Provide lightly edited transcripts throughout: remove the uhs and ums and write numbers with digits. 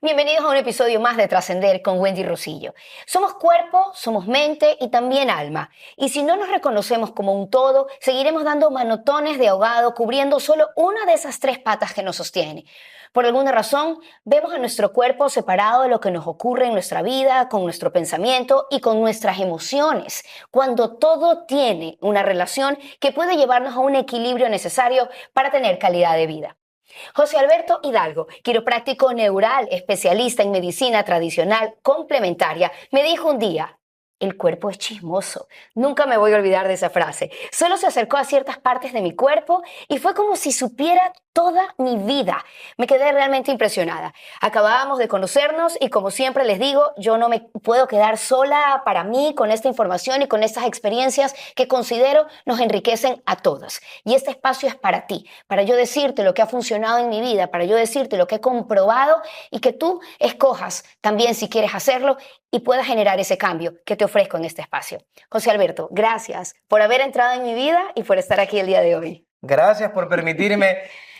Bienvenidos a un episodio más de Trascender con Wendy Rosillo. Somos cuerpo, somos mente y también alma. Y si no nos reconocemos como un todo, seguiremos dando manotones de ahogado cubriendo solo una de esas tres patas que nos sostiene. Por alguna razón, vemos a nuestro cuerpo separado de lo que nos ocurre en nuestra vida, con nuestro pensamiento y con nuestras emociones, cuando todo tiene una relación que puede llevarnos a un equilibrio necesario para tener calidad de vida. José Alberto Hidalgo, quiropráctico neural, especialista en medicina tradicional complementaria, me dijo un día: el cuerpo es chismoso. Nunca me voy a olvidar de esa frase. Solo se acercó a ciertas partes de mi cuerpo y fue como si supiera toda mi vida. Me quedé realmente impresionada. Acabábamos de conocernos y, como siempre les digo, yo no me puedo quedar sola para mí con esta información y con estas experiencias que considero nos enriquecen a todas. Y este espacio es para ti, para yo decirte lo que ha funcionado en mi vida, para yo decirte lo que he comprobado y que tú escojas también si quieres hacerlo y puedas generar ese cambio que te ofrezco en este espacio. José Alberto, gracias por haber entrado en mi vida y por estar aquí el día de hoy. Gracias por permitirme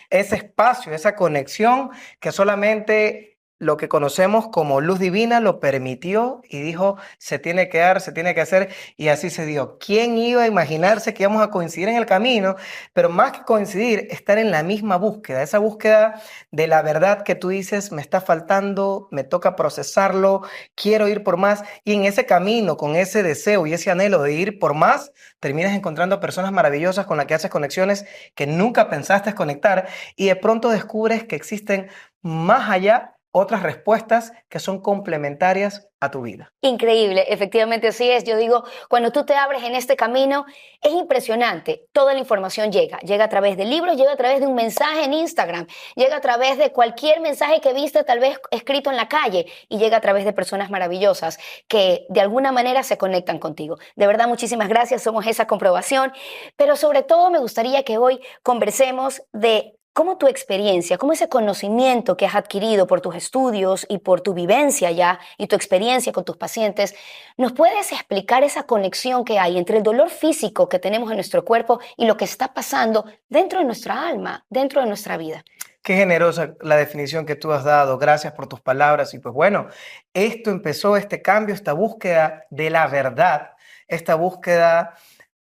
ese espacio, esa conexión que solamente lo que conocemos como luz divina lo permitió y dijo, se tiene que dar, se tiene que hacer, y así se dio. ¿Quién iba a imaginarse que íbamos a coincidir en el camino? Pero más que coincidir, estar en la misma búsqueda, esa búsqueda de la verdad que tú dices, me está faltando, me toca procesarlo, quiero ir por más, y en ese camino, con ese deseo y ese anhelo de ir por más, terminas encontrando personas maravillosas con las que haces conexiones que nunca pensaste conectar, y de pronto descubres que existen más allá otras respuestas que son complementarias a tu vida. Increíble, efectivamente así es. Yo digo, cuando tú te abres en este camino, es impresionante. Toda la información llega a través de libros, llega a través de un mensaje en Instagram, llega a través de cualquier mensaje que viste tal vez escrito en la calle y llega a través de personas maravillosas que de alguna manera se conectan contigo. De verdad, muchísimas gracias, somos esa comprobación, pero sobre todo me gustaría que hoy conversemos de cómo tu experiencia, cómo ese conocimiento que has adquirido por tus estudios y por tu vivencia ya y tu experiencia con tus pacientes, nos puedes explicar esa conexión que hay entre el dolor físico que tenemos en nuestro cuerpo y lo que está pasando dentro de nuestra alma, dentro de nuestra vida. Qué generosa la definición que tú has dado. Gracias por tus palabras. Y pues bueno, esto empezó, este cambio, esta búsqueda de la verdad, esta búsqueda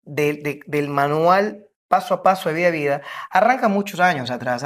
del manual paso a paso de vida a vida, arranca muchos años atrás.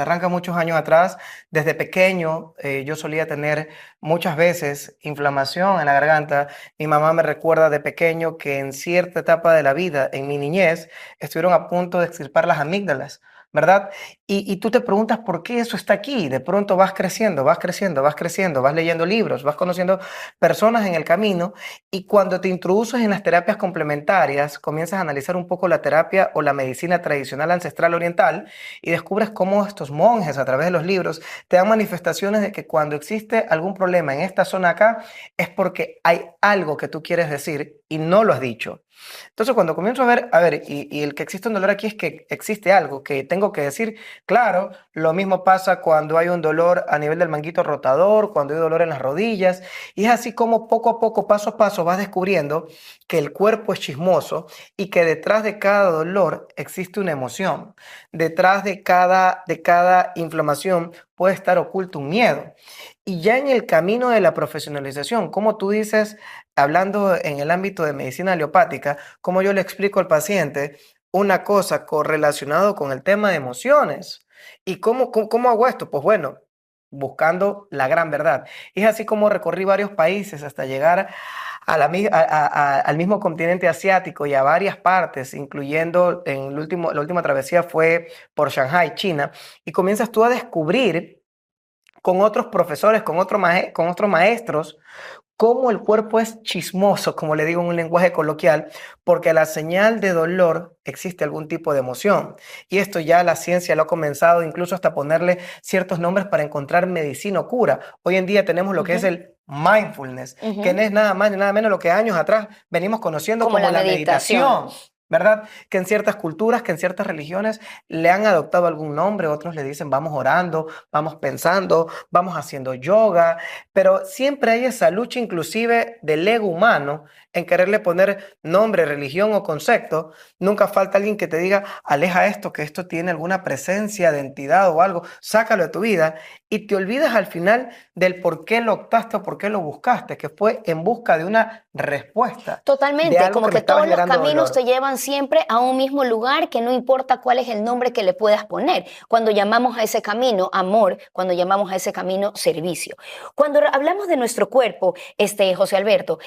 Desde pequeño yo solía tener muchas veces inflamación en la garganta. Mi mamá me recuerda de pequeño que en cierta etapa de la vida, en mi niñez, estuvieron a punto de extirpar las amígdalas, ¿verdad? Y tú te preguntas por qué eso está aquí. De pronto vas creciendo, vas creciendo, vas creciendo, vas leyendo libros, vas conociendo personas en el camino, y cuando te introduces en las terapias complementarias, comienzas a analizar un poco la terapia o la medicina tradicional ancestral oriental y descubres cómo estos monjes a través de los libros te dan manifestaciones de que cuando existe algún problema en esta zona acá es porque hay algo que tú quieres decir y no lo has dicho. Entonces, cuando comienzo y el que existe un dolor aquí es que existe algo que tengo que decir. Claro, lo mismo pasa cuando hay un dolor a nivel del manguito rotador, cuando hay dolor en las rodillas, y es así como poco a poco, paso a paso, vas descubriendo que el cuerpo es chismoso y que detrás de cada dolor existe una emoción. Detrás de cada inflamación puede estar oculto un miedo. Y ya en el camino de la profesionalización, como tú dices, hablando en el ámbito de medicina aleopática, como yo le explico al paciente una cosa correlacionado con el tema de emociones. ¿Y cómo hago esto? Pues bueno, buscando la gran verdad. Y es así como recorrí varios países hasta llegar al mismo continente asiático y a varias partes, incluyendo la última travesía fue por Shanghai, China, y comienzas tú a descubrir con otros profesores, con otros maestros, cómo el cuerpo es chismoso, como le digo en un lenguaje coloquial, porque a la señal de dolor existe algún tipo de emoción. Y esto ya la ciencia lo ha comenzado incluso hasta ponerle ciertos nombres para encontrar medicina o cura. Hoy en día tenemos lo que es el mindfulness, que no es nada más ni nada menos lo que años atrás venimos conociendo Como como la la meditación. meditación. ¿verdad? Que en ciertas culturas, que en ciertas religiones le han adoptado algún nombre, otros le dicen vamos orando, vamos pensando, vamos haciendo yoga, pero siempre hay esa lucha inclusive del ego humano en quererle poner nombre, religión o concepto. Nunca falta alguien que te diga, aleja esto, que esto tiene alguna presencia de entidad o algo, sácalo de tu vida y te olvidas al final del por qué lo optaste o por qué lo buscaste, que fue en busca de una respuesta de Totalmente, algo como que me que estaba todos los generando caminos te dolor. llevan siempre a un mismo lugar, que no importa cuál es el nombre que le puedas poner. Cuando llamamos a ese camino amor, cuando llamamos a ese camino servicio. Cuando hablamos de nuestro cuerpo, José Alberto,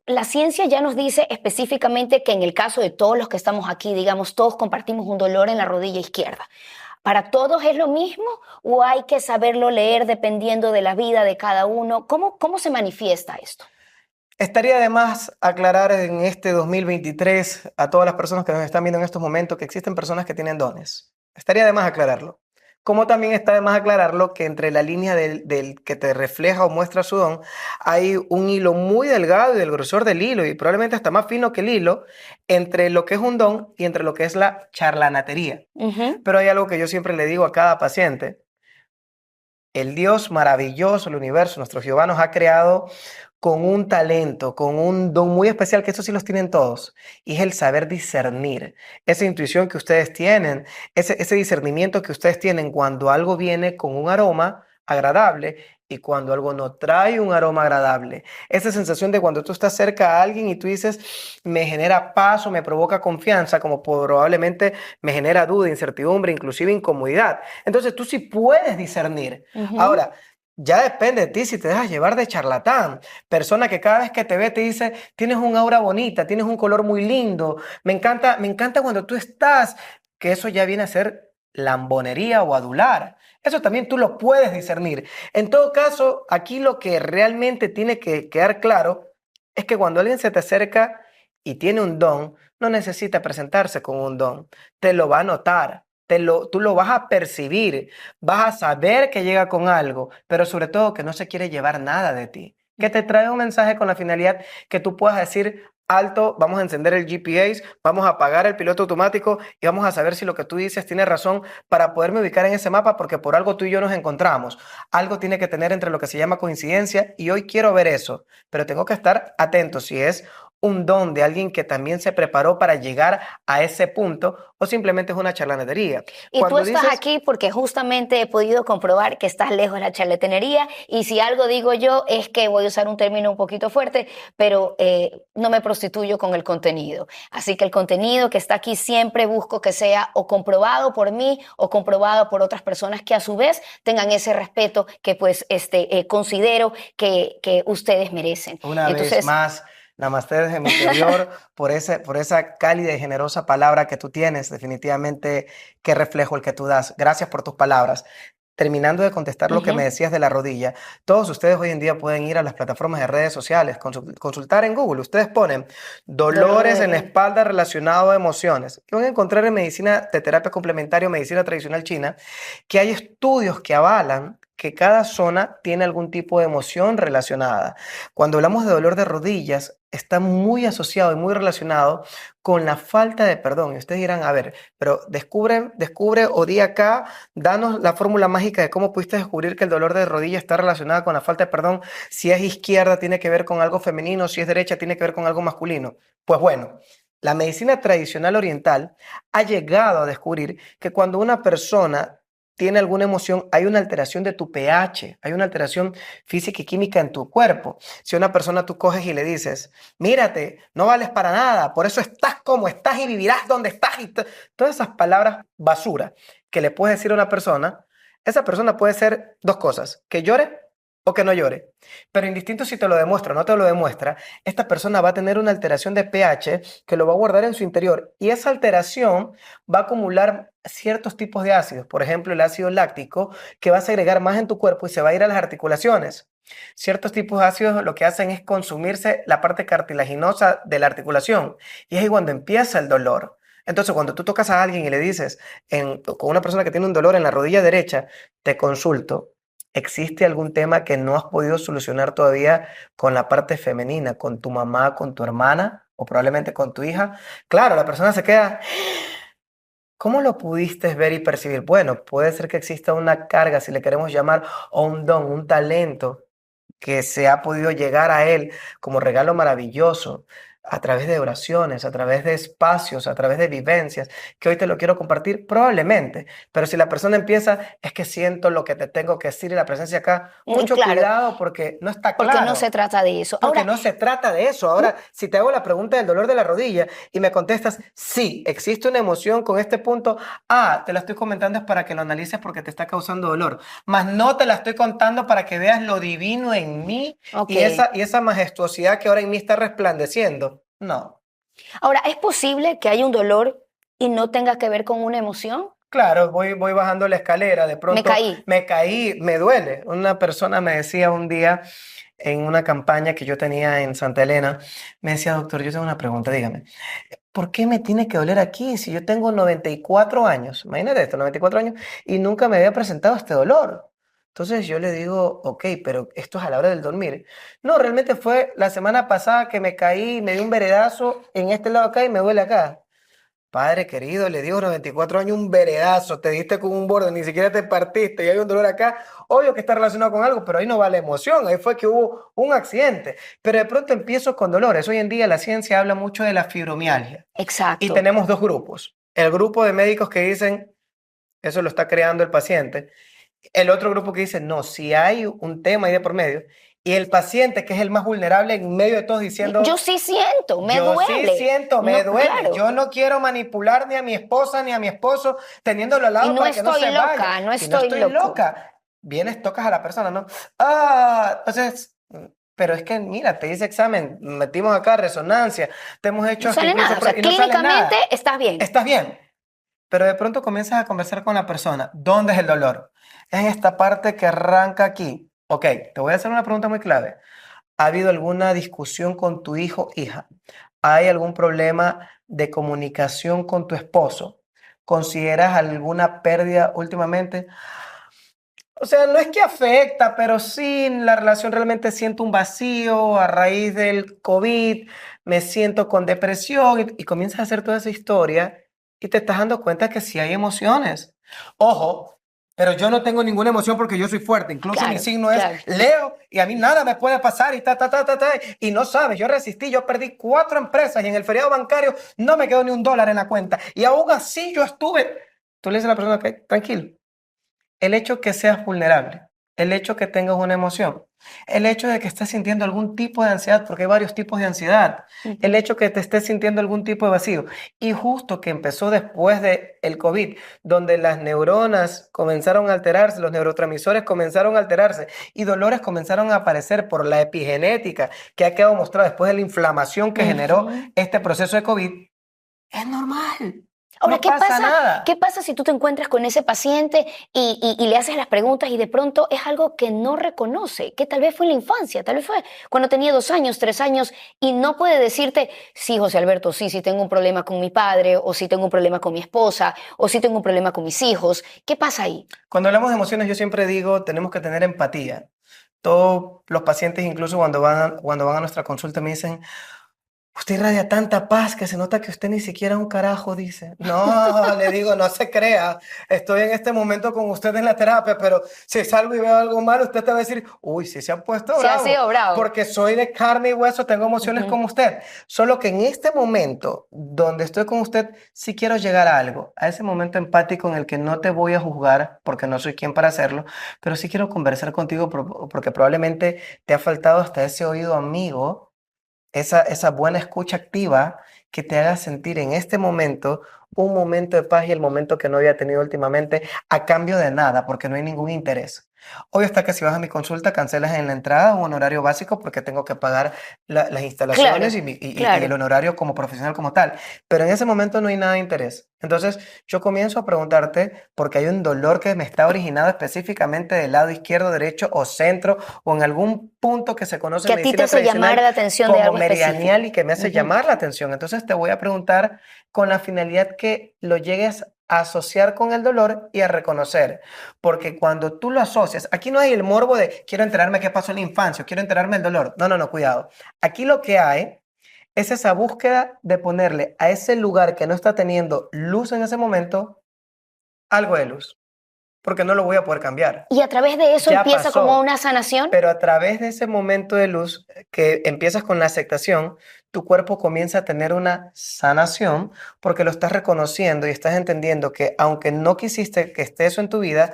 la ciencia ya nos dice específicamente que en el caso de todos los que estamos aquí, digamos, todos compartimos un dolor en la rodilla izquierda. ¿Para todos es lo mismo o hay que saberlo leer dependiendo de la vida de cada uno? ¿Cómo se manifiesta esto? Estaría de más aclarar en este 2023 a todas las personas que nos están viendo en estos momentos que existen personas que tienen dones. Estaría de más aclararlo. Como también está de más aclararlo que entre la línea del que te refleja o muestra su don, hay un hilo muy delgado y del grosor del hilo, y probablemente hasta más fino que el hilo, entre lo que es un don y entre lo que es la charlanatería. Ujú. Pero hay algo que yo siempre le digo a cada paciente. El Dios maravilloso, el universo, nuestro Jehová nos ha creado con un talento, con un don muy especial, que eso sí los tienen todos, y es el saber discernir, esa intuición que ustedes tienen, ese discernimiento que ustedes tienen cuando algo viene con un aroma agradable y cuando algo no trae un aroma agradable. Esa sensación de cuando tú estás cerca a alguien y tú dices, me genera paz o me provoca confianza, como probablemente me genera duda, incertidumbre, inclusive incomodidad. Entonces tú sí puedes discernir. Ujú. Ahora, ya depende de ti si te dejas llevar de charlatán. Persona que cada vez que te ve te dice, tienes un aura bonita, tienes un color muy lindo, me encanta cuando tú estás, que eso ya viene a ser lambonería o adular. Eso también tú lo puedes discernir. En todo caso, aquí lo que realmente tiene que quedar claro es que cuando alguien se te acerca y tiene un don, no necesita presentarse con un don. Te lo va a notar, tú lo vas a percibir, vas a saber que llega con algo, pero sobre todo que no se quiere llevar nada de ti. Que te trae un mensaje con la finalidad que tú puedas decir, alto, vamos a encender el GPS, vamos a apagar el piloto automático y vamos a saber si lo que tú dices tiene razón para poderme ubicar en ese mapa, porque por algo tú y yo nos encontramos. Algo tiene que tener entre lo que se llama coincidencia y hoy quiero ver eso, pero tengo que estar atento si es un don de alguien que también se preparó para llegar a ese punto o simplemente es una charlatanería. Y tú Cuando estás dices, aquí porque justamente he podido comprobar que estás lejos de la charlatanería y si algo digo yo es que voy a usar un término un poquito fuerte, pero no me prostituyo con el contenido. Así que el contenido que está aquí siempre busco que sea o comprobado por mí o comprobado por otras personas que a su vez tengan ese respeto que pues considero que ustedes merecen. una vez Entonces, más, namaste desde mi interior por esa cálida y generosa palabra que tú tienes, definitivamente qué reflejo el que tú das. Gracias por tus palabras. Terminando de contestar lo que me ujú, decías de la rodilla, todos ustedes hoy en día pueden ir a las plataformas de redes sociales, consultar en Google. Ustedes ponen dolor dolores en la de... espalda relacionado a emociones. Y van a encontrar en medicina de terapia complementaria o medicina tradicional china que hay estudios que avalan que cada zona tiene algún tipo de emoción relacionada. Cuando hablamos de dolor de rodillas, está muy asociado y muy relacionado con la falta de perdón. Y ustedes dirán, a ver, pero descubre o di acá, danos la fórmula mágica de cómo pudiste descubrir que el dolor de rodilla está relacionado con la falta de perdón. Si es izquierda, tiene que ver con algo femenino, si es derecha, tiene que ver con algo masculino. Pues bueno, la medicina tradicional oriental ha llegado a descubrir que cuando una persona tiene alguna emoción, hay una alteración de tu pH, hay una alteración física y química en tu cuerpo. Si a una persona tú coges y le dices, mírate, no vales para nada, por eso estás como estás y vivirás donde estás, y todas esas palabras basura que le puedes decir a una persona, esa persona puede ser dos cosas, que llore o que no llore. Pero indistinto si te lo demuestra o no te lo demuestra, esta persona va a tener una alteración de pH que lo va a guardar en su interior y esa alteración va a acumular ciertos tipos de ácidos, por ejemplo el ácido láctico, que va a segregar más en tu cuerpo y se va a ir a las articulaciones. Ciertos tipos de ácidos lo que hacen es consumirse la parte cartilaginosa de la articulación y es ahí cuando empieza el dolor. Entonces, cuando tú tocas a alguien y le dices, con una persona que tiene un dolor en la rodilla derecha, te consulto, ¿existe algún tema que no has podido solucionar todavía con la parte femenina, con tu mamá, con tu hermana? o probablemente con tu hija, claro, la persona se queda, ¿cómo lo pudiste ver y percibir? Bueno, puede ser que exista una carga, si le queremos llamar, o un don, un talento que se ha podido llegar a él como regalo maravilloso a través de oraciones, a través de espacios, a través de vivencias, que hoy te lo quiero compartir, probablemente. Pero si la persona empieza, es que siento lo que te tengo que decir y la presencia acá, mucho Claro, cuidado porque no está porque no se claro. trata de eso. Porque Ahora, no se trata de eso. Ahora, si te hago la pregunta del dolor de la rodilla y me contestas, sí, existe una emoción con este punto, te la estoy comentando es para que lo analices porque te está causando dolor. Mas no te la estoy contando para que veas lo divino en mí ok. y esa majestuosidad que ahora en mí está resplandeciendo. No. Ahora, ¿es posible que haya un dolor y no tenga que ver con una emoción? Claro, voy bajando la escalera, de Me pronto caí. me caí, me duele. Una persona me decía un día en una campaña que yo tenía en Santa Elena, me decía, doctor, yo tengo una pregunta, dígame, ¿por qué me tiene que doler aquí si yo tengo 94 años? Imagínate esto, 94 años y nunca me había presentado este dolor. Entonces yo le digo, ok, pero esto es a la hora del dormir. No, realmente fue la semana pasada que me caí, me di un veredazo en este lado acá y me duele acá. Padre querido, le digo 94 años, un veredazo, te diste con un borde, ni siquiera te partiste y hay un dolor acá. Obvio que está relacionado con algo, pero ahí no va la emoción, ahí fue que hubo un accidente. Pero de pronto empiezo con dolores. Hoy en día la ciencia habla mucho de la fibromialgia y Exacto. tenemos dos grupos. El grupo de médicos que dicen, eso lo está creando el paciente. El otro grupo que dice, no, si hay un tema ahí de por medio. Y el paciente, que es el más vulnerable en medio de todos, Yo diciendo, sí siento, me yo sí duele. siento, me No, duele. claro. Yo no quiero manipular ni a mi esposa ni a mi esposo teniéndolo al Y lado no para que no estoy se vaya. loca, no Si no estoy estoy loco. loca, vienes, tocas a la persona, ¿no? Entonces, pero es que mira, te hice examen, metimos acá resonancia, te hemos No hecho hasta sale incluso nada. O sea, y no sale clínicamente nada. estás bien. Estás bien, pero de pronto comienzas a conversar con la persona. ¿Dónde es el dolor? Es en esta parte que arranca aquí. Ok, te voy a hacer una pregunta muy clave. ¿Ha habido alguna discusión con tu hijo, hija? ¿Hay algún problema de comunicación con tu esposo? ¿Consideras alguna pérdida últimamente? O sea, no es que afecta, pero sí la relación realmente siento un vacío a raíz del COVID, me siento con depresión y comienzas a hacer toda esa historia y te estás dando cuenta que sí hay emociones. Ojo, pero yo no tengo ninguna emoción porque yo soy fuerte. Incluso mi Claro, signo es claro. Leo y a mí nada me puede pasar y ta, ta, ta, ta, ta. Y no sabes, yo resistí, yo perdí 4 empresas y en el feriado bancario no me quedó ni $1 en la cuenta. Y aún así yo estuve. Tú le dices a la persona, ok, tranquilo. El hecho que seas vulnerable, el hecho que tengas una emoción, el hecho de que estés sintiendo algún tipo de ansiedad, porque hay varios tipos de ansiedad, el Ujú. hecho que te estés sintiendo algún tipo de vacío, y justo que empezó después del COVID, donde las neuronas comenzaron a alterarse, los neurotransmisores comenzaron a alterarse y dolores comenzaron a aparecer por la epigenética que ha quedado mostrada después de la inflamación que generó Ujú. este proceso de COVID, es normal, Ahora, no pasa qué nada. pasa si tú te encuentras con ese paciente y le haces las preguntas y de pronto es algo que no reconoce, que tal vez fue en la infancia, tal vez fue cuando tenía 2 años, 3 años y no puede decirte, sí, José Alberto, sí, sí tengo un problema con mi padre o sí tengo un problema con mi esposa o sí tengo un problema con mis hijos? ¿Qué pasa ahí? Cuando hablamos de emociones, yo siempre digo, tenemos que tener empatía. Todos los pacientes, incluso cuando van a nuestra consulta, me dicen, usted irradia tanta paz que se nota que usted ni siquiera un carajo dice. No, le digo, no se crea. Estoy en este momento con usted en la terapia, pero si salgo y veo algo malo, usted te va a decir, uy, sí se ha puesto Se ha bravo, sido bravo. porque soy de carne y hueso, tengo emociones Ujú. como usted. Solo que en este momento donde estoy con usted, sí quiero llegar a algo, a ese momento empático en el que no te voy a juzgar, porque no soy quien para hacerlo, pero sí quiero conversar contigo porque probablemente te ha faltado hasta ese oído amigo, esa buena escucha activa que te haga sentir en este momento un momento de paz y el momento que no había tenido últimamente a cambio de nada, porque no hay ningún interés. Obvio está que si vas a mi consulta cancelas en la entrada un honorario básico porque tengo que pagar las instalaciones Claro, y el claro. honorario como profesional como tal, pero en ese momento no hay nada de interés. Entonces yo comienzo a preguntarte porque hay un dolor que me está originado específicamente del lado izquierdo, derecho o centro o en algún punto que se conoce Que en a ti te medicina hace llamar tradicional la atención de como algo meridianal específico. y que me hace Ujú. llamar la atención. Entonces te voy a preguntar con la finalidad que lo llegues a asociar con el dolor y a reconocer. Porque cuando tú lo asocias, aquí no hay el morbo de quiero enterarme qué pasó en la infancia, quiero enterarme del dolor. No, no, no, cuidado. Aquí lo que hay Es esa búsqueda de ponerle a ese lugar que no está teniendo luz en ese momento, algo de luz, porque no lo voy a poder cambiar. Y a través de eso Ya empieza como pasó. una sanación. Pero a través de ese momento de luz que empiezas con la aceptación, tu cuerpo comienza a tener una sanación porque lo estás reconociendo y estás entendiendo que aunque no quisiste que esté eso en tu vida,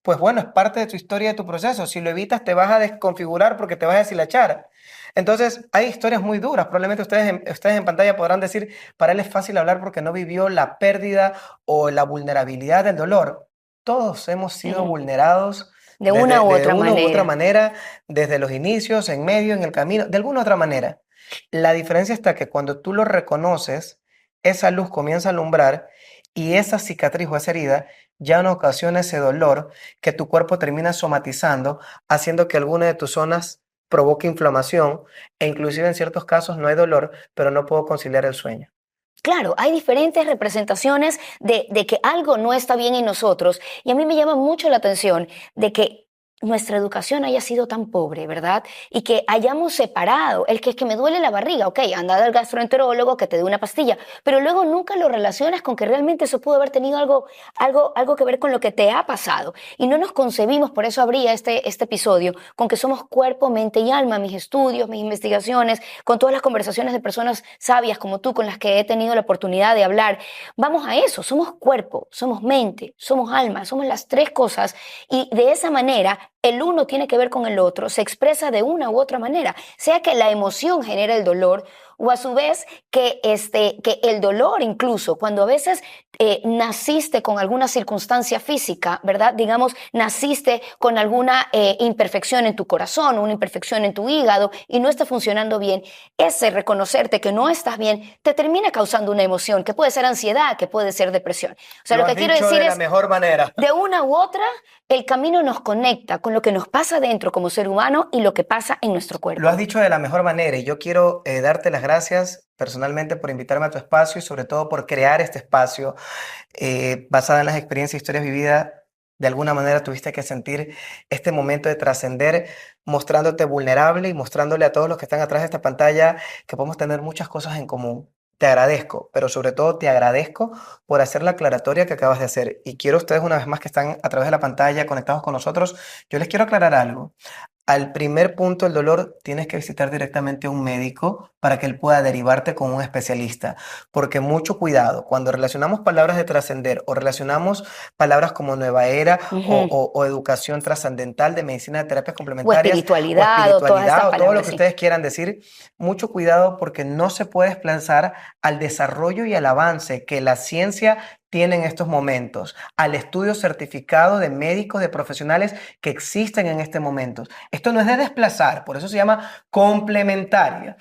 pues bueno, es parte de tu historia, de tu proceso. Si lo evitas, te vas a desconfigurar porque te vas a deshilachar. Entonces, hay historias muy duras. Probablemente ustedes en pantalla podrán decir, para él es fácil hablar porque no vivió la pérdida o la vulnerabilidad del dolor. Todos hemos sido Ujú. vulnerados De una u de otra una u otra manera. manera, desde los inicios, en medio, en el camino, de alguna u otra manera. La diferencia está que cuando tú lo reconoces, esa luz comienza a alumbrar y esa cicatriz o esa herida ya no ocasiona ese dolor que tu cuerpo termina somatizando, haciendo que alguna de tus zonas provoque inflamación e inclusive en ciertos casos no hay dolor, pero no puedo conciliar el sueño. Claro, hay diferentes representaciones de que algo no está bien en nosotros y a mí me llama mucho la atención de que nuestra educación haya sido tan pobre, ¿verdad? Y que hayamos separado el que es que me duele la barriga, ok, anda al gastroenterólogo que te dé una pastilla, pero luego nunca lo relacionas con que realmente eso pudo haber tenido algo que ver con lo que te ha pasado. Y no nos concebimos, por eso habría este episodio, con que somos cuerpo, mente y alma. Mis estudios, mis investigaciones, con todas las conversaciones de personas sabias como tú con las que he tenido la oportunidad de hablar, vamos a eso, somos cuerpo, somos mente, somos alma, somos las tres cosas y de esa manera el uno tiene que ver con el otro, se expresa de una u otra manera, sea que la emoción genera el dolor o a su vez que el dolor incluso, cuando a veces naciste con alguna circunstancia física, ¿verdad? Digamos, naciste con alguna imperfección en tu corazón, una imperfección en tu hígado y no está funcionando bien, ese reconocerte que no estás bien te termina causando una emoción que puede ser ansiedad, que puede ser depresión. O sea, Lo lo has que quiero dicho decir de la es, mejor manera. de una u otra, el camino nos conecta con lo que nos pasa dentro como ser humano y lo que pasa en nuestro Lo has cuerpo. dicho de la mejor manera y yo quiero darte las gracias personalmente por invitarme a tu espacio y sobre todo por crear este espacio basada en las experiencias e historias vividas. De alguna manera tuviste que sentir este momento de trascender, mostrándote vulnerable y mostrándole a todos los que están atrás de esta pantalla que podemos tener muchas cosas en común. Te agradezco, pero sobre todo te agradezco por hacer la aclaratoria que acabas de hacer. Y quiero a ustedes una vez más que están a través de la pantalla conectados con nosotros, yo les quiero aclarar algo. Al primer punto del dolor, tienes que visitar directamente a un médico para que él pueda derivarte con un especialista. Porque mucho cuidado, cuando relacionamos palabras de trascender o relacionamos palabras como nueva era Ujú. o educación trascendental de medicina de terapias O complementarias o espiritualidad o todas estas espiritualidad o todo lo palabras, que sí. ustedes quieran decir, mucho cuidado porque no se puede desplazar al desarrollo y al avance que la ciencia tiene en estos momentos, al estudio certificado de médicos, de profesionales que existen en este momento. Esto no es de desplazar, por eso se llama complementaria.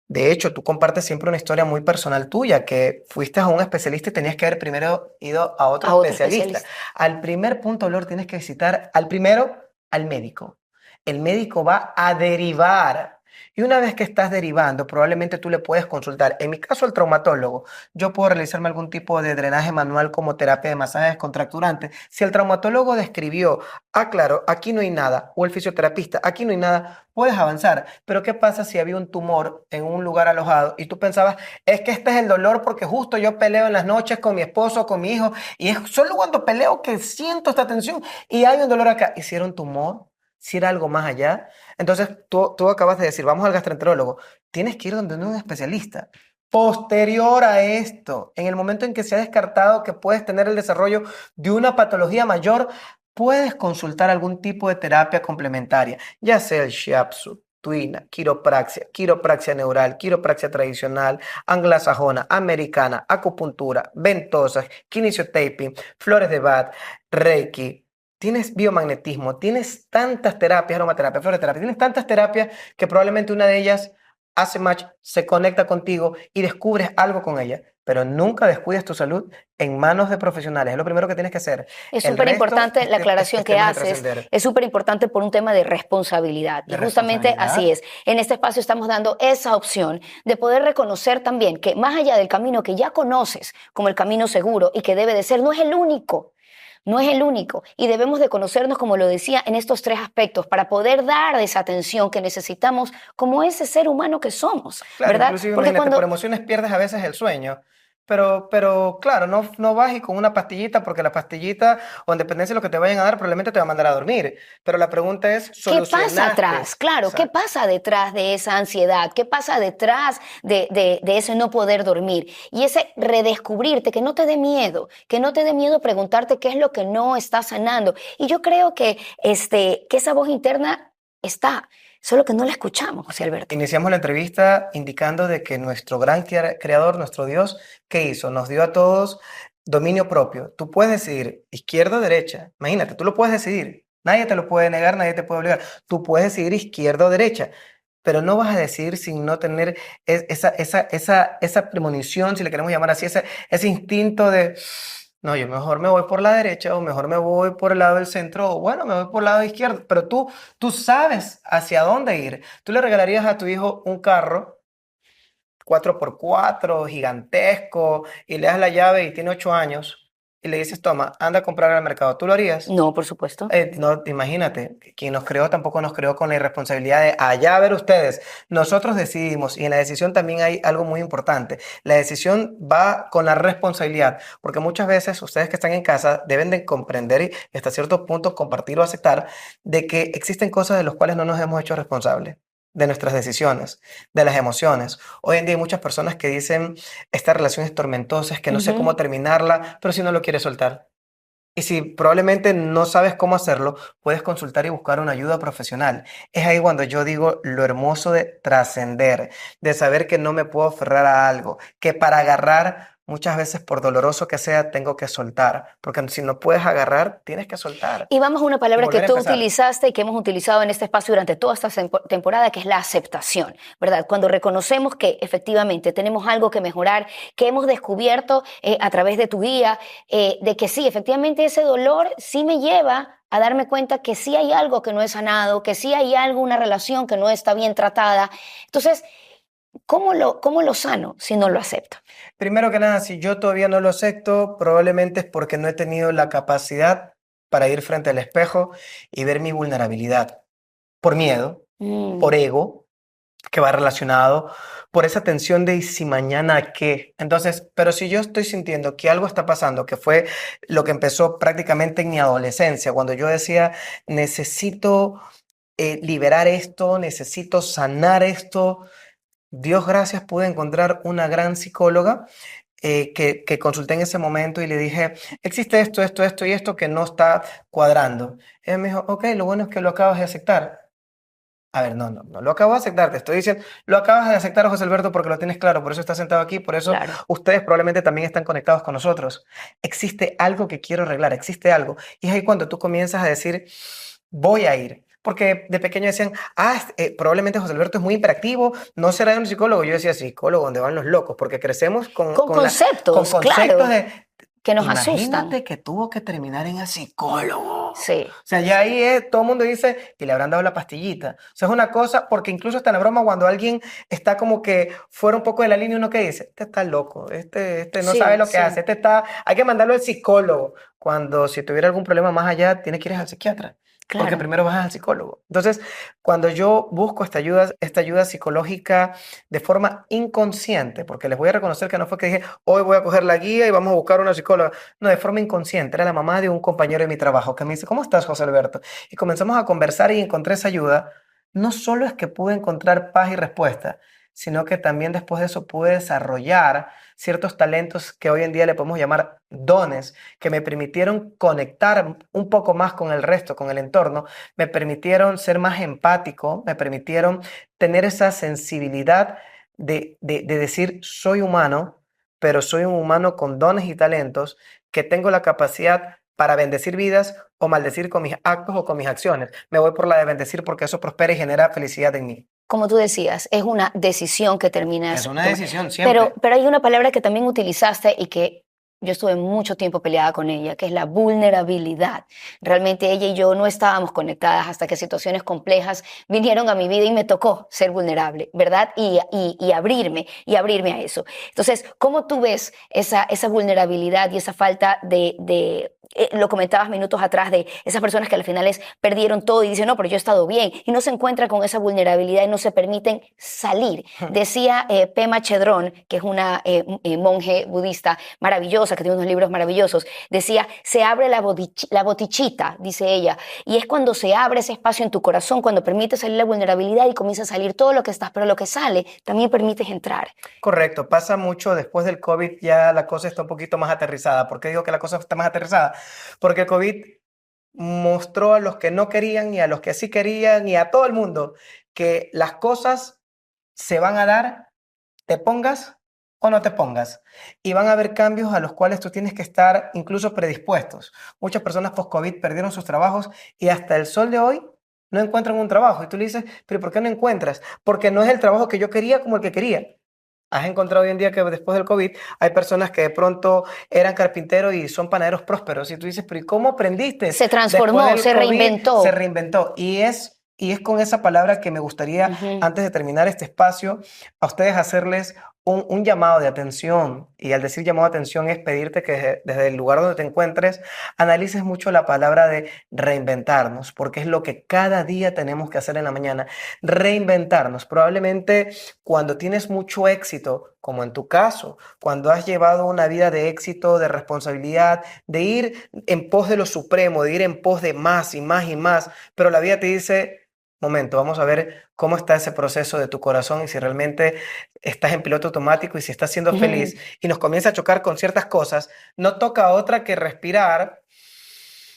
De hecho, tú compartes siempre una historia muy personal tuya, que fuiste a un especialista y tenías que haber primero ido a otro A otro especialista. especialista. Al primer punto, Lord, tienes que visitar al primero, al médico. El médico va a derivar. Y una vez que estás derivando, probablemente tú le puedes consultar. En mi caso, al traumatólogo, yo puedo realizarme algún tipo de drenaje manual como terapia de masajes descontracturantes. Si el traumatólogo describió, ah, claro, aquí no hay nada, o el fisioterapista, aquí no hay nada, puedes avanzar. Pero ¿qué pasa si había un tumor en un lugar alojado y tú pensabas, es que este es el dolor porque justo yo peleo en las noches con mi esposo, con mi hijo, y es solo cuando peleo que siento esta tensión y hay un dolor acá? ¿Y si era un tumor? ¿Si era algo más allá? Entonces tú acabas de decir, vamos al gastroenterólogo, tienes que ir donde un especialista. Posterior a esto, en el momento en que se ha descartado que puedes tener el desarrollo de una patología mayor, puedes consultar algún tipo de terapia complementaria, ya sea el shiatsu, tuina, quiropraxia, quiropraxia neural, quiropraxia tradicional, anglosajona, americana, acupuntura, ventosas, kinesiotaping, flores de Bach, reiki. Tienes biomagnetismo, tienes tantas terapias, aromaterapia, floreterapia, tienes tantas terapias que probablemente una de ellas hace match, se conecta contigo y descubres algo con ella. Pero nunca descuides tu salud en manos de profesionales. Es lo primero que tienes que hacer. Es El súper resto importante la aclaración es que temas de haces, trascender, es súper importante por un tema de responsabilidad. de Y justamente así responsabilidad. es. En este espacio estamos dando esa opción de poder reconocer también que más allá del camino que ya conoces como el camino seguro y que debe de ser, no es el único. no es el único y debemos de conocernos, como lo decía, en estos tres aspectos para poder dar esa atención que necesitamos como ese ser humano que somos, Claro, ¿verdad? inclusive Porque imagínate, por cuando emociones pierdes a veces el sueño. Pero claro, no vas y con una pastillita, porque la pastillita o en dependencia de lo que te vayan a dar, probablemente te va a mandar a dormir. Pero la pregunta es, ¿qué pasa ¿solucionaste? atrás? Claro, ¿qué Exacto. pasa detrás de esa ansiedad? ¿Qué pasa detrás de ese no poder dormir? Y ese redescubrirte, que no te dé miedo preguntarte qué es lo que no está sanando. Y yo creo que esa voz interna está, solo que no la escuchamos, José Alberto. Iniciamos la entrevista indicando de que nuestro gran creador, nuestro Dios, ¿qué hizo? Nos dio a todos dominio propio. Tú puedes decidir izquierda o derecha. Imagínate, tú lo puedes decidir. Nadie te lo puede negar, nadie te puede obligar. Tú puedes decidir izquierda o derecha, pero no vas a decidir sin no tener esa premonición, si le queremos llamar así, ese instinto de, no, yo mejor me voy por la derecha o mejor me voy por el lado del centro o bueno, me voy por el lado izquierdo, pero tú sabes hacia dónde ir. Tú le regalarías a tu hijo un carro 4x4 gigantesco y le das la llave y tiene 8 años y le dices, toma, anda a comprar al mercado. ¿Tú lo harías? No, por supuesto. No, imagínate, quien nos creó tampoco nos creó con la irresponsabilidad de allá a ver ustedes. Nosotros decidimos y en la decisión también hay algo muy importante. La decisión va con la responsabilidad, porque muchas veces ustedes que están en casa deben de comprender y hasta cierto punto compartir o aceptar de que existen cosas de las cuales no nos hemos hecho responsables, de nuestras decisiones, de las emociones. Hoy en día hay muchas personas que dicen, esta relación es tormentosa, es que no sé cómo Ujú. terminarla, pero si no lo quieres soltar. Y si probablemente no sabes cómo hacerlo, puedes consultar y buscar una ayuda profesional. Es ahí cuando yo digo lo hermoso de trascender, de saber que no me puedo aferrar a algo, que para agarrar, muchas veces por doloroso que sea, tengo que soltar. Porque si no puedes agarrar, tienes que soltar Y vamos a una y palabra que volver a tú empezar. utilizaste y que hemos utilizado en este espacio durante toda esta temporada, que es la aceptación, ¿verdad? Cuando reconocemos que efectivamente tenemos algo que mejorar, que hemos descubierto a través de tu guía, de que sí, efectivamente ese dolor sí me lleva a darme cuenta que sí hay algo que no he sanado, que sí hay algo, una relación que no está bien tratada. Entonces, cómo lo sano si no lo acepto? Primero que nada, si yo todavía no lo acepto, probablemente es porque no he tenido la capacidad para ir frente al espejo y ver mi vulnerabilidad. Por miedo, por Mm, ego, que va relacionado, por esa tensión de ¿y si mañana qué? Entonces, pero si yo estoy sintiendo que algo está pasando, que fue lo que empezó prácticamente en mi adolescencia, cuando yo decía, necesito liberar esto, necesito sanar esto, Dios gracias, pude encontrar una gran psicóloga que consulté en ese momento y le dije, existe esto y esto que no está cuadrando. Ella me dijo, ok, lo bueno es que lo acabas de aceptar. A ver, no lo acabo de aceptar, te estoy diciendo, lo acabas de aceptar, José Alberto, porque lo tienes claro, por eso estás sentado aquí, por eso claro. ustedes probablemente también están conectados con nosotros. Existe algo que quiero arreglar, existe algo. Y es ahí cuando tú comienzas a decir, voy a ir. Porque de pequeño decían, probablemente José Alberto es muy hiperactivo, no será un psicólogo. Yo decía, psicólogo, ¿dónde van los locos? Porque crecemos Con con conceptos, conceptos claro, de, que nos asustan. imagínate que tuvo que terminar en el psicólogo. Sí. O sea, ya ahí todo el mundo dice que le habrán dado la pastillita. O sea, es una cosa, porque incluso está en la broma cuando alguien está como que fuera un poco de la línea, uno que dice, este está loco, este no sabe Sí, lo que hace, sí, hay que mandarlo al psicólogo. Cuando si tuviera algún problema más allá, tiene que ir al psiquiatra. Porque claro. primero vas al psicólogo. Entonces, cuando yo busco esta ayuda psicológica de forma inconsciente, porque les voy a reconocer que no fue que dije, hoy voy a coger la guía y vamos a buscar una psicóloga. No, de forma inconsciente. Era la mamá de un compañero de mi trabajo que me dice, ¿cómo estás, José Alberto? Y comenzamos a conversar y encontré esa ayuda. No solo es que pude encontrar paz y respuesta, sino que también después de eso pude desarrollar ciertos talentos que hoy en día le podemos llamar dones, que me permitieron conectar un poco más con el resto, con el entorno, me permitieron ser más empático, me permitieron tener esa sensibilidad de decir, soy humano, pero soy un humano con dones y talentos que tengo la capacidad para bendecir vidas o maldecir con mis actos o con mis acciones. Me voy por la de bendecir porque eso prospera y genera felicidad en mí. Como tú decías, es una decisión que Es terminas una tomando. decisión siempre. Pero hay una palabra que también utilizaste y que yo estuve mucho tiempo peleada con ella, que es la vulnerabilidad. Realmente ella y yo no estábamos conectadas hasta que situaciones complejas vinieron a mi vida y me tocó ser vulnerable, ¿verdad? Y abrirme a eso. Entonces, ¿cómo tú ves esa vulnerabilidad y esa falta lo comentabas minutos atrás, de esas personas que al final perdieron todo y dicen, no, pero yo he estado bien, y no se encuentran con esa vulnerabilidad y no se permiten salir? Decía Pema Chedrón, que es una monje budista maravillosa, que tiene unos libros maravillosos, decía, se abre la botichita, dice ella, y es cuando se abre ese espacio en tu corazón, cuando permites salir la vulnerabilidad y comienza a salir todo lo que estás, pero lo que sale también permites entrar. Correcto, pasa mucho después del COVID, ya la cosa está un poquito más aterrizada. ¿Por qué digo que la cosa está más aterrizada? Porque el COVID mostró a los que no querían y a los que sí querían y a todo el mundo que las cosas se van a dar, te pongas o no te pongas. Y van a haber cambios a los cuales tú tienes que estar incluso predispuestos. Muchas personas post-COVID perdieron sus trabajos y hasta el sol de hoy no encuentran un trabajo. Y tú le dices, pero ¿por qué no encuentras? Porque no es el trabajo que yo quería como el que quería. Has encontrado hoy en día que después del COVID hay personas que de pronto eran carpinteros y son panaderos prósperos. Y tú dices, pero ¿y cómo aprendiste? Se Después transformó, del se COVID reinventó. se reinventó. Y es con esa palabra que me gustaría, antes de terminar este espacio, a ustedes hacerles un llamado de atención. Y al decir llamado de atención es pedirte que desde el lugar donde te encuentres analices mucho la palabra de reinventarnos, porque es lo que cada día tenemos que hacer en la mañana. Reinventarnos. Probablemente cuando tienes mucho éxito, como en tu caso, cuando has llevado una vida de éxito, de responsabilidad, de ir en pos de lo supremo, de ir en pos de más y más y más, pero la vida te dice, momento, vamos a ver cómo está ese proceso de tu corazón y si realmente estás en piloto automático y si estás siendo feliz, y nos comienza a chocar con ciertas cosas, no toca otra que respirar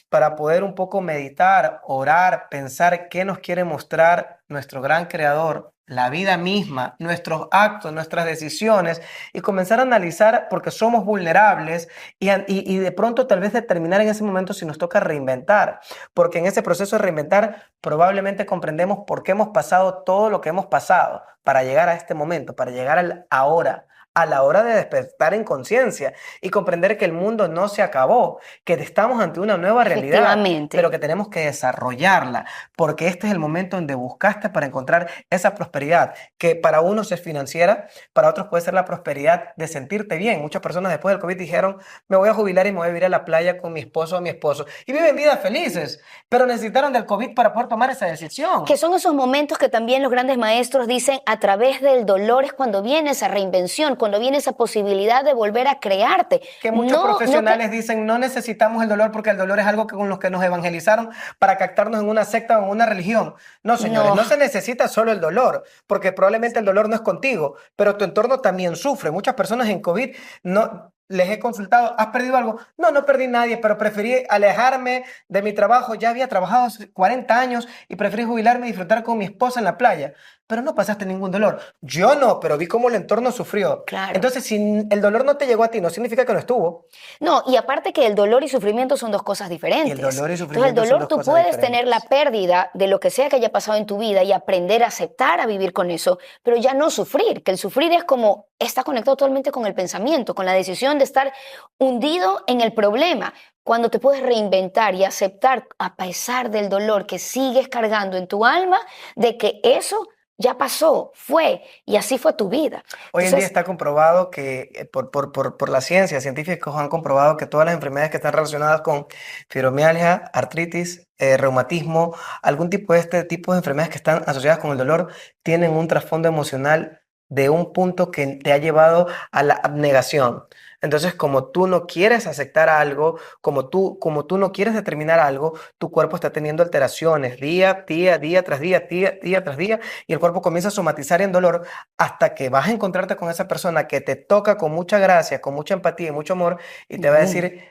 para poder un poco meditar, orar, pensar qué nos quiere mostrar nuestro gran creador, la vida misma, nuestros actos, nuestras decisiones, y comenzar a analizar porque somos vulnerables y de pronto tal vez determinar en ese momento si nos toca reinventar, porque en ese proceso de reinventar probablemente comprendemos por qué hemos pasado todo lo que hemos pasado para llegar a este momento, para llegar al ahora, a la hora de despertar en conciencia y comprender que el mundo no se acabó, que estamos ante una nueva realidad, Efectivamente. pero que tenemos que desarrollarla, porque este es el momento donde buscaste para encontrar esa prosperidad, que para unos es financiera, para otros puede ser la prosperidad de sentirte bien. Muchas personas después del COVID dijeron, me voy a jubilar y me voy a vivir a la playa con mi esposo o mi esposo, y viven vidas felices, pero necesitaron del COVID para poder tomar esa decisión. Que son esos momentos que también los grandes maestros dicen, a través del dolor es cuando viene esa reinvención, cuando viene esa posibilidad de volver a crearte. Que muchos profesionales dicen, no necesitamos el dolor porque el dolor es algo con los que nos evangelizaron para captarnos en una secta o en una religión. No, señores, no se necesita solo el dolor, porque probablemente el dolor no es contigo, pero tu entorno también sufre. Muchas personas en COVID no les he consultado, ¿has perdido algo? No, no perdí nadie, pero preferí alejarme de mi trabajo. Ya había trabajado hace 40 años y preferí jubilarme y disfrutar con mi esposa en la playa. Pero no pasaste ningún dolor. Yo no, pero vi cómo el entorno sufrió. Claro. Entonces, si el dolor no te llegó a ti, no significa que no estuvo. No, y aparte que el dolor y sufrimiento son dos cosas diferentes. Y el dolor y Entonces, sufrimiento el son dolor dos tú cosas puedes diferentes. tener la pérdida de lo que sea que haya pasado en tu vida y aprender a aceptar, a vivir con eso, pero ya no sufrir, que el sufrir es como, está conectado totalmente con el pensamiento, con la decisión de estar hundido en el problema. Cuando te puedes reinventar y aceptar, a pesar del dolor que sigues cargando en tu alma, de que eso ya pasó, fue, y así fue tu vida. Hoy en día está comprobado que por la ciencia, científicos han comprobado que todas las enfermedades que están relacionadas con fibromialgia, artritis, reumatismo, algún tipo de este tipo de enfermedades que están asociadas con el dolor, tienen un trasfondo emocional de un punto que te ha llevado a la abnegación. Entonces, como tú no quieres aceptar algo, como tú no quieres determinar algo, tu cuerpo está teniendo alteraciones día tras día tras día, y el cuerpo comienza a somatizar en dolor hasta que vas a encontrarte con esa persona que te toca con mucha gracia, con mucha empatía y mucho amor, y te va a decir,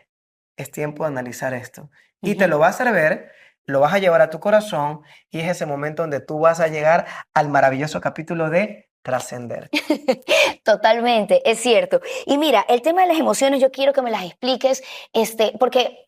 es tiempo de analizar esto. Y te lo va a hacer ver, lo vas a llevar a tu corazón, y es ese momento donde tú vas a llegar al maravilloso capítulo de trascender. Totalmente, es cierto. Y mira, el tema de las emociones yo quiero que me las expliques, porque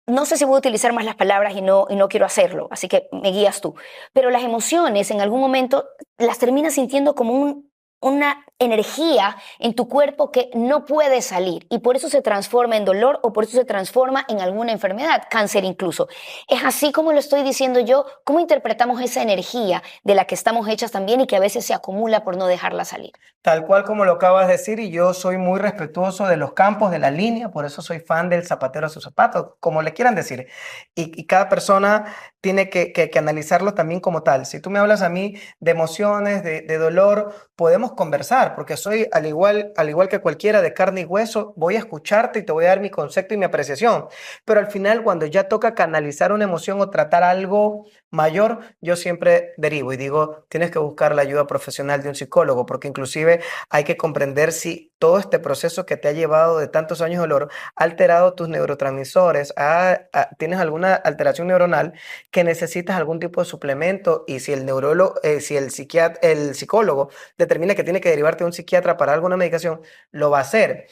no sé si voy a utilizar más las palabras y no quiero hacerlo, así que me guías tú. Pero las emociones en algún momento las terminas sintiendo como una energía en tu cuerpo que no puede salir y por eso se transforma en dolor o por eso se transforma en alguna enfermedad, cáncer incluso. Es así como lo estoy diciendo yo, cómo interpretamos esa energía de la que estamos hechas también y que a veces se acumula por no dejarla salir. Tal cual como lo acabas de decir, y yo soy muy respetuoso de los campos, de la línea, por eso soy fan del zapatero a sus zapatos, como le quieran decir. Y cada persona tiene que analizarlo también como tal. Si tú me hablas a mí de emociones, de dolor, podemos conversar, porque soy al igual que cualquiera de carne y hueso, voy a escucharte y te voy a dar mi concepto y mi apreciación. Pero al final, cuando ya toca canalizar una emoción o tratar algo mayor, yo siempre derivo y digo, tienes que buscar la ayuda profesional de un psicólogo, porque inclusive hay que comprender si todo este proceso que te ha llevado de tantos años de dolor ha alterado tus neurotransmisores, tienes alguna alteración neuronal que necesitas algún tipo de suplemento y si el neurólogo, si el psicólogo determina que tiene que derivarte a un psiquiatra para alguna medicación, lo va a hacer.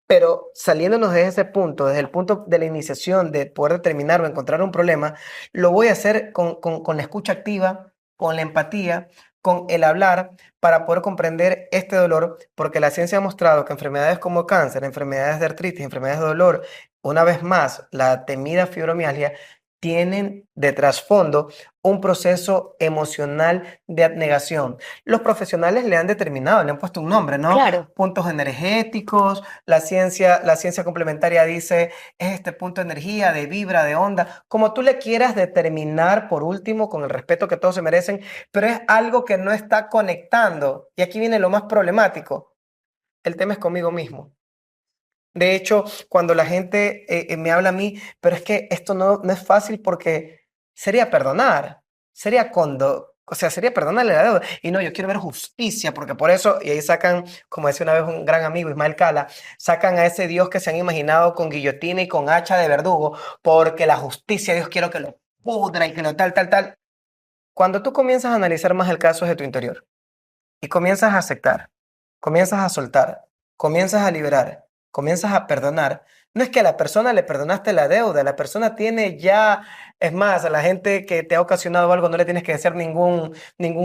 Pero saliéndonos de ese punto, desde el punto de la iniciación, de poder determinar o encontrar un problema, lo voy a hacer con la escucha activa, con la empatía, con el hablar, para poder comprender este dolor, porque la ciencia ha mostrado que enfermedades como cáncer, enfermedades de artritis, enfermedades de dolor, una vez más, la temida fibromialgia, tienen de trasfondo un proceso emocional de abnegación. Los profesionales le han determinado, le han puesto un nombre, ¿no? Claro. Puntos energéticos, la ciencia complementaria dice, es este punto de energía, de vibra, de onda, como tú le quieras determinar por último, con el respeto que todos se merecen, pero es algo que no está conectando. Y aquí viene lo más problemático, el tema es conmigo mismo. De hecho, cuando la gente me habla a mí, pero es que esto no es fácil porque sería perdonar, sería perdonarle la deuda. Y no, yo quiero ver justicia, porque por eso, y ahí sacan, como decía una vez un gran amigo, Ismael Cala, sacan a ese Dios que se han imaginado con guillotina y con hacha de verdugo, porque la justicia, Dios quiero que lo pudra y que lo tal, tal, tal. Cuando tú comienzas a analizar más el caso de tu interior y comienzas a aceptar, comienzas a soltar, comienzas a liberar, comienzas a perdonar. No es que a la persona le perdonaste la deuda, la persona tiene ya, es más, a la gente que te ha ocasionado algo no le tienes que desear ningún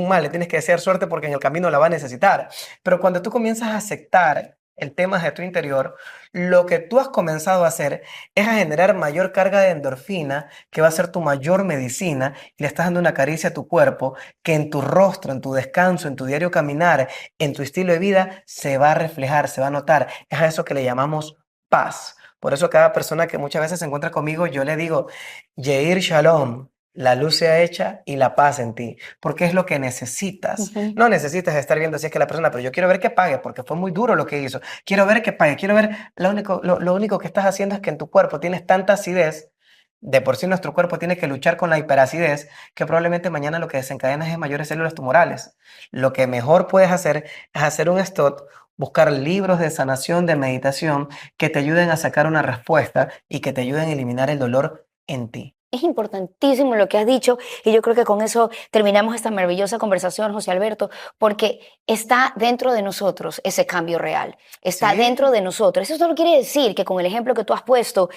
mal, le tienes que desear suerte porque en el camino la va a necesitar. Pero cuando tú comienzas a aceptar el tema de tu interior, lo que tú has comenzado a hacer es a generar mayor carga de endorfina, que va a ser tu mayor medicina, y le estás dando una caricia a tu cuerpo que en tu rostro, en tu descanso, en tu diario caminar, en tu estilo de vida, se va a reflejar, se va a notar. Es a eso que le llamamos paz. Por eso cada persona que muchas veces se encuentra conmigo, yo le digo, Yeir Shalom, la luz sea hecha y la paz en ti, porque es lo que necesitas. Ujú. No necesitas estar viendo si es que la persona, pero yo quiero ver que pague, porque fue muy duro lo que hizo. Quiero ver que pague, quiero ver, lo único que estás haciendo es que en tu cuerpo tienes tanta acidez. De por sí nuestro cuerpo tiene que luchar con la hiperacidez, que probablemente mañana lo que desencadena es mayores células tumorales. Lo que mejor puedes hacer es hacer un stop, buscar libros de sanación, de meditación, que te ayuden a sacar una respuesta y que te ayuden a eliminar el dolor en ti. Es importantísimo lo que has dicho y yo creo que con eso terminamos esta maravillosa conversación, José Alberto, porque está dentro de nosotros ese cambio real, está Sí, dentro de nosotros. Eso solo quiere decir que con el ejemplo que tú has puesto,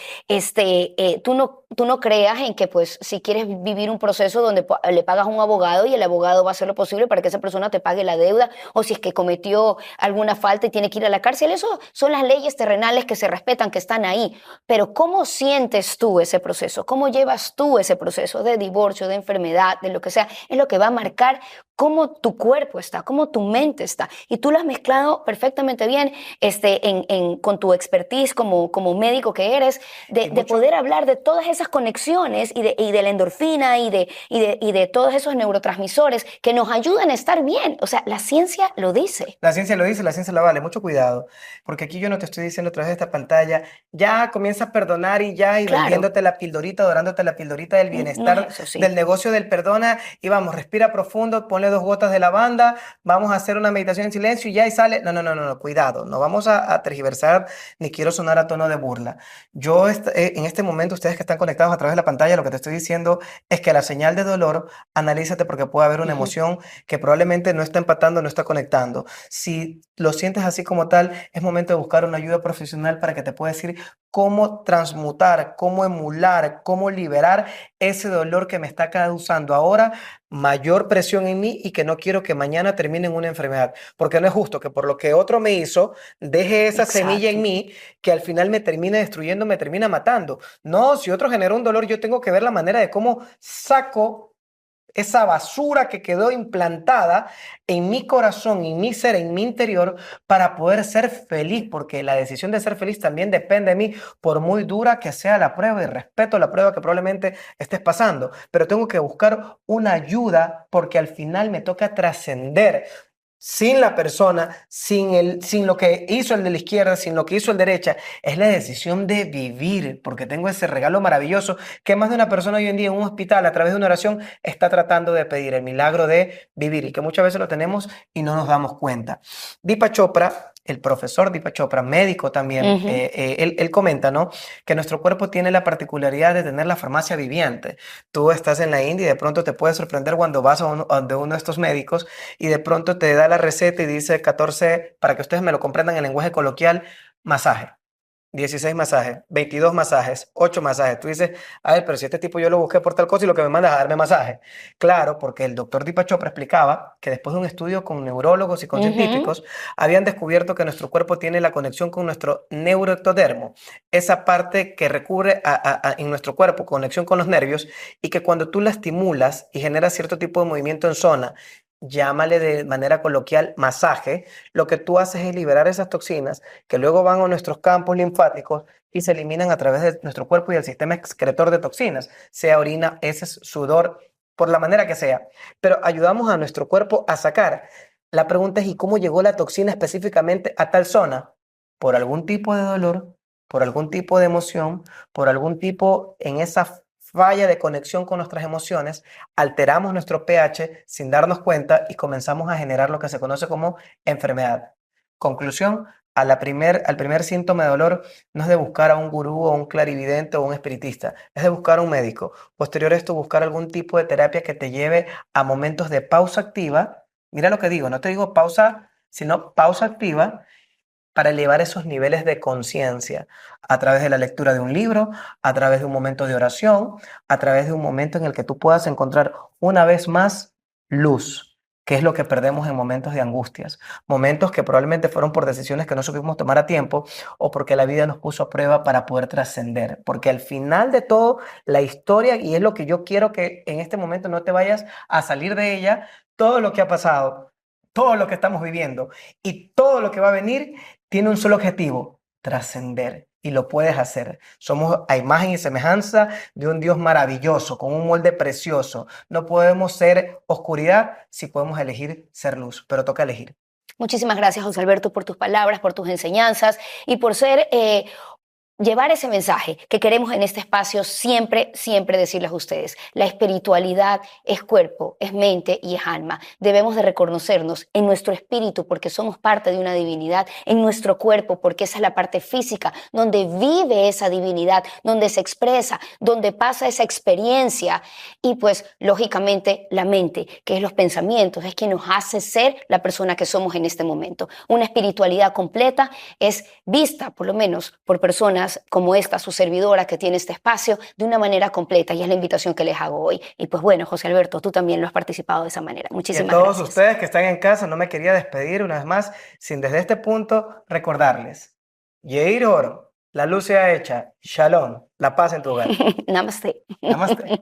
tú no creas en que pues si quieres vivir un proceso donde le pagas a un abogado y el abogado va a hacer lo posible para que esa persona te pague la deuda o si es que cometió alguna falta y tiene que ir a la cárcel. Eso son las leyes terrenales que se respetan, que están ahí. Pero ¿cómo sientes tú ese proceso? ¿Cómo llevas tú ese proceso de divorcio, de enfermedad, de lo que sea? Es lo que va a marcar cómo tu cuerpo está, cómo tu mente está. Y tú lo has mezclado perfectamente bien con tu expertise como médico que eres, y de mucho. poder hablar de todas esas conexiones y de la endorfina y de todos esos neurotransmisores que nos ayudan a estar bien. O sea, la ciencia lo dice. La ciencia lo dice, la ciencia lo vale. Mucho cuidado, porque aquí yo no te estoy diciendo a través de esta pantalla, ya comienza a perdonar y ya, y Claro, vendiéndote la pildorita, dorándote la pildorita del no es bienestar, eso, sí. del negocio del perdona, y vamos, respira profundo, ponle 2 gotas de lavanda, vamos a hacer una meditación en silencio y ya y sale. No, no, no, no, no, cuidado, no vamos a tergiversar, ni quiero sonar a tono de burla. En este momento, ustedes que están conectados a través de la pantalla, lo que te estoy diciendo es que la señal de dolor, analízate porque puede haber una Ujú. emoción que probablemente no está empatando, no está conectando. Si lo sientes así como tal, es momento de buscar una ayuda profesional para que te pueda decir cómo transmutar, cómo emular, cómo liberar ese dolor que me está causando ahora mayor presión en mí y que no quiero que mañana termine en una enfermedad. Porque no es justo que por lo que otro me hizo, deje esa semilla en Exacto. mí que al final me termine destruyendo, me termina matando. No, si otro generó un dolor, yo tengo que ver la manera de cómo saco esa basura que quedó implantada en mi corazón, en mi ser, en mi interior, para poder ser feliz, porque la decisión de ser feliz también depende de mí, por muy dura que sea la prueba, y respeto la prueba que probablemente estés pasando, pero tengo que buscar una ayuda porque al final me toca trascender. Sin la persona, sin lo que hizo el de la izquierda, sin lo que hizo el derecha, es la decisión de vivir, porque tengo ese regalo maravilloso que más de una persona hoy en día en un hospital a través de una oración está tratando de pedir el milagro de vivir y que muchas veces lo tenemos y no nos damos cuenta. Deepak Chopra, el profesor Deepak Chopra, médico también, Ujú. él comenta, ¿no? Que nuestro cuerpo tiene la particularidad de tener la farmacia viviente. Tú estás en la India y de pronto te puede sorprender cuando vas a uno de estos médicos y de pronto te da la receta y dice 14, para que ustedes me lo comprendan en lenguaje coloquial, masaje. 16 masajes, 22 masajes, 8 masajes. Tú dices, a ver, pero si este tipo yo lo busqué por tal cosa y lo que me manda es a darme masaje. Claro, porque el doctor Deepak Chopra explicaba que después de un estudio con neurólogos y con Ujú. científicos, habían descubierto que nuestro cuerpo tiene la conexión con nuestro neuroectodermo, esa parte que recubre en nuestro cuerpo, conexión con los nervios, y que cuando tú la estimulas y generas cierto tipo de movimiento en zona, llámale de manera coloquial masaje, lo que tú haces es liberar esas toxinas que luego van a nuestros campos linfáticos y se eliminan a través de nuestro cuerpo y el sistema excretor de toxinas, sea orina, heces, sudor, por la manera que sea. Pero ayudamos a nuestro cuerpo a sacar. La pregunta es, ¿y cómo llegó la toxina específicamente a tal zona? Por algún tipo de dolor, por algún tipo de emoción, por algún tipo en esa falla de conexión con nuestras emociones, alteramos nuestro pH sin darnos cuenta y comenzamos a generar lo que se conoce como enfermedad. Conclusión, al primer síntoma de dolor no es de buscar a un gurú o un clarividente o un espiritista, es de buscar a un médico. Posterior a esto, buscar algún tipo de terapia que te lleve a momentos de pausa activa. Mira lo que digo, no te digo pausa, sino pausa activa para elevar esos niveles de conciencia a través de la lectura de un libro, a través de un momento de oración, a través de un momento en el que tú puedas encontrar una vez más luz, que es lo que perdemos en momentos de angustias, momentos que probablemente fueron por decisiones que no supimos tomar a tiempo o porque la vida nos puso a prueba para poder trascender, porque al final de todo, la historia, y es lo que yo quiero que en este momento no te vayas a salir de ella, todo lo que ha pasado, todo lo que estamos viviendo y todo lo que va a venir tiene un solo objetivo, trascender. Y lo puedes hacer. Somos a imagen y semejanza de un Dios maravilloso, con un molde precioso. No podemos ser oscuridad si podemos elegir ser luz, pero toca elegir. Muchísimas gracias, José Alberto, por tus palabras, por tus enseñanzas y por ser llevar ese mensaje que queremos en este espacio siempre, siempre decirles a ustedes. La espiritualidad es cuerpo, es mente y es alma. Debemos de reconocernos en nuestro espíritu porque somos parte de una divinidad, en nuestro cuerpo porque esa es la parte física, donde vive esa divinidad, donde se expresa, donde pasa esa experiencia y pues lógicamente la mente, que es los pensamientos, es quien nos hace ser la persona que somos en este momento. Una espiritualidad completa es vista, por lo menos, por personas como esta, su servidora que tiene este espacio, de una manera completa y es la invitación que les hago hoy. Y pues bueno, José Alberto, tú también lo has participado de esa manera. Y a Muchísimas todos gracias. ustedes que están en casa, no me quería despedir una vez más sin desde este punto recordarles. Yeir Oro, la luz sea hecha. Shalom, la paz en tu hogar. Namaste. Namaste.